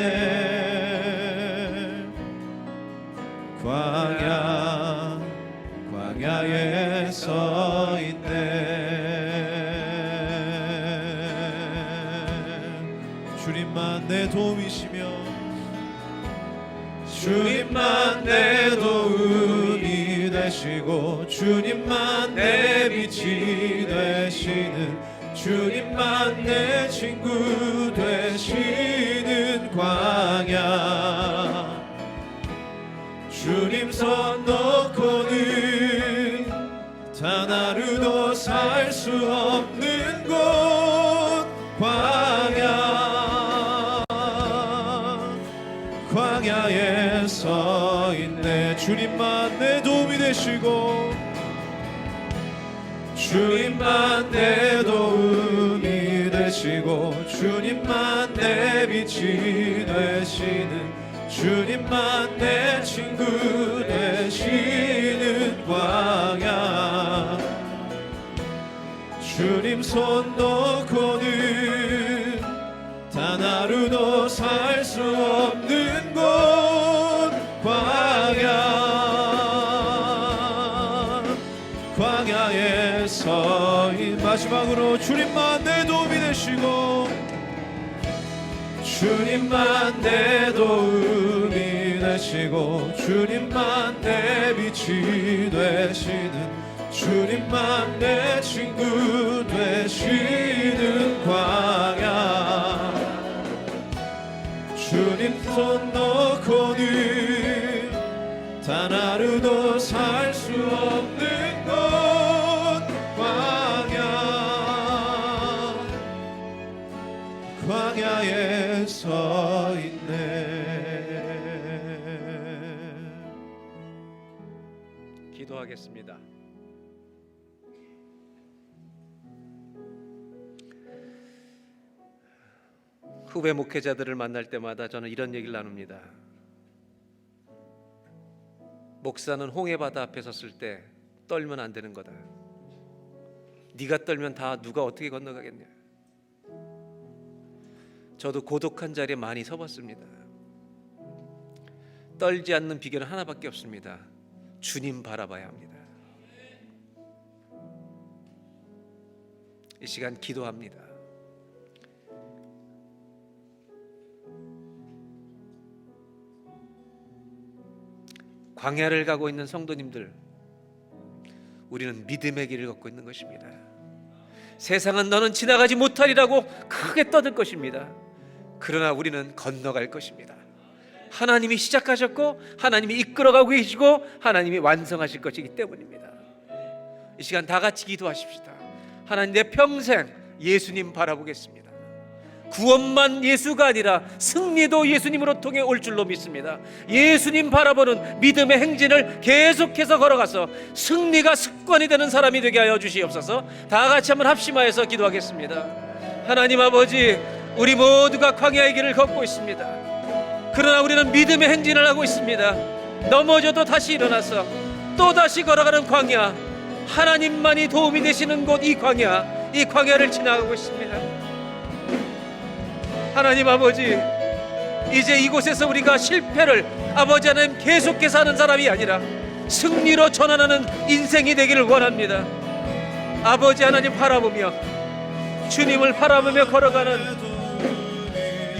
광야에 서 있네. 주님만 내 도움이시며, 주님만 내 도움이 되시고, 주님만 내 빛이 되시는, 주님만 내 친구 되시는 광야. 주님 손 놓고는 단 하루도 살 수 없는 곳, 광야에 서 있네. 주님만 내 도움이 되시고, 주님만 내 도움이 되시고, 주님만 내 빛이 되시는, 주님만 내 친구 되시는 광야. 주님 손 놓고는 단 하루도 살 수 없는 곳, 광야에 서 있는. 마지막으로 주님만 내 도움이 되시고, 주님만 내 도움이 되시고, 주님만 내 빛이 되시는, 주님만 내 친구 되시는 광야. 주님 손 놓고는 단 하루도 살 수 없는 곳, 광야에 서 있네. 기도하겠습니다. 후배 목회자들을 만날 때마다 저는 이런 얘기를 나눕니다. 목사는 홍해바다 앞에 섰을 때 떨면 안 되는 거다. 네가 떨면 다 누가 어떻게 건너가겠냐. 저도 고독한 자리에 많이 서봤습니다. 떨지 않는 비결은 하나밖에 없습니다. 주님 바라봐야 합니다. 이 시간 기도합니다. 광야를 가고 있는 성도님들, 우리는 믿음의 길을 걷고 있는 것입니다. 세상은 너는 지나가지 못하리라고 크게 떠들 것입니다. 그러나 우리는 건너갈 것입니다. 하나님이 시작하셨고 하나님이 이끌어가고 계시고 하나님이 완성하실 것이기 때문입니다. 이 시간 다 같이 기도하십시다. 하나님, 내 평생 예수님 바라보겠습니다. 구원만 예수가 아니라 승리도 예수님으로 통해 올 줄로 믿습니다. 예수님 바라보는 믿음의 행진을 계속해서 걸어가서 승리가 습관이 되는 사람이 되게 하여 주시옵소서. 다 같이 한번 합심하여서 기도하겠습니다. 하나님 아버지, 우리 모두가 광야의 길을 걷고 있습니다. 그러나 우리는 믿음의 행진을 하고 있습니다. 넘어져도 다시 일어나서 또 다시 걸어가는 광야, 하나님만이 도움이 되시는 곳, 이 광야를 지나가고 있습니다. 하나님 아버지, 이제 이곳에서 우리가 실패를 아버지 하나님 계속해서 하는 사람이 아니라 승리로 전환하는 인생이 되기를 원합니다. 아버지 하나님 바라보며, 주님을 바라보며 걸어가는,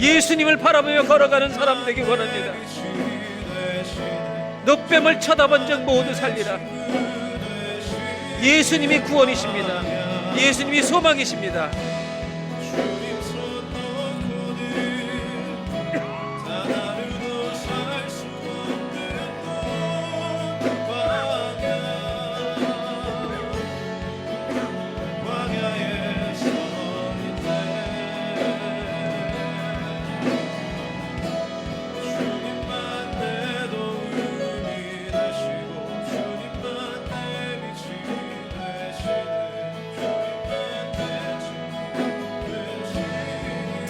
예수님을 바라보며 걸어가는 사람 되기 원합니다. 놋뱀을 쳐다본 적 모두 살리라. 예수님이 구원이십니다. 예수님이 소망이십니다.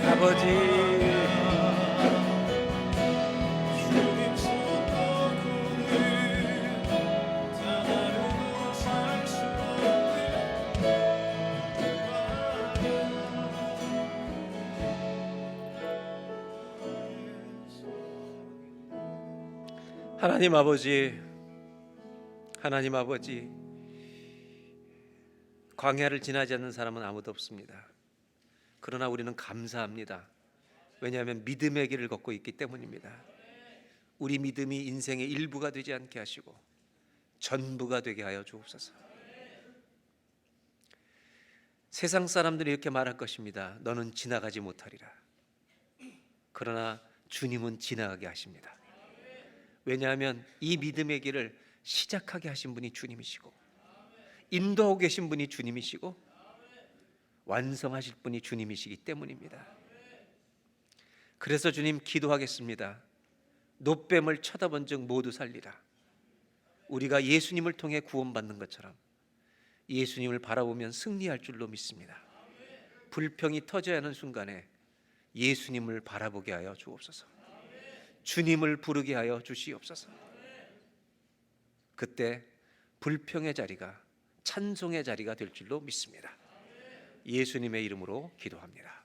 아버지, 하나님 아버지, 하나님 아버지, 광야를 지나지 않는 사람은 아무도 없습니다. 그러나 우리는 감사합니다. 왜냐하면 믿음의 길을 걷고 있기 때문입니다. 우리 믿음이 인생의 일부가 되지 않게 하시고 전부가 되게 하여 주옵소서. 세상 사람들이 이렇게 말할 것입니다. 너는 지나가지 못하리라. 그러나 주님은 지나가게 하십니다. 왜냐하면 이 믿음의 길을 시작하게 하신 분이 주님이시고, 인도하고 계신 분이 주님이시고, 완성하실 분이 주님이시기 때문입니다. 그래서 주님 기도하겠습니다. 놋뱀을 쳐다본 적 모두 살리라. 우리가 예수님을 통해 구원받는 것처럼 예수님을 바라보면 승리할 줄로 믿습니다. 불평이 터져야 하는 순간에 예수님을 바라보게 하여 주옵소서. 주님을 부르게 하여 주시옵소서. 그때 불평의 자리가 찬송의 자리가 될 줄로 믿습니다. 예수님의 이름으로 기도합니다.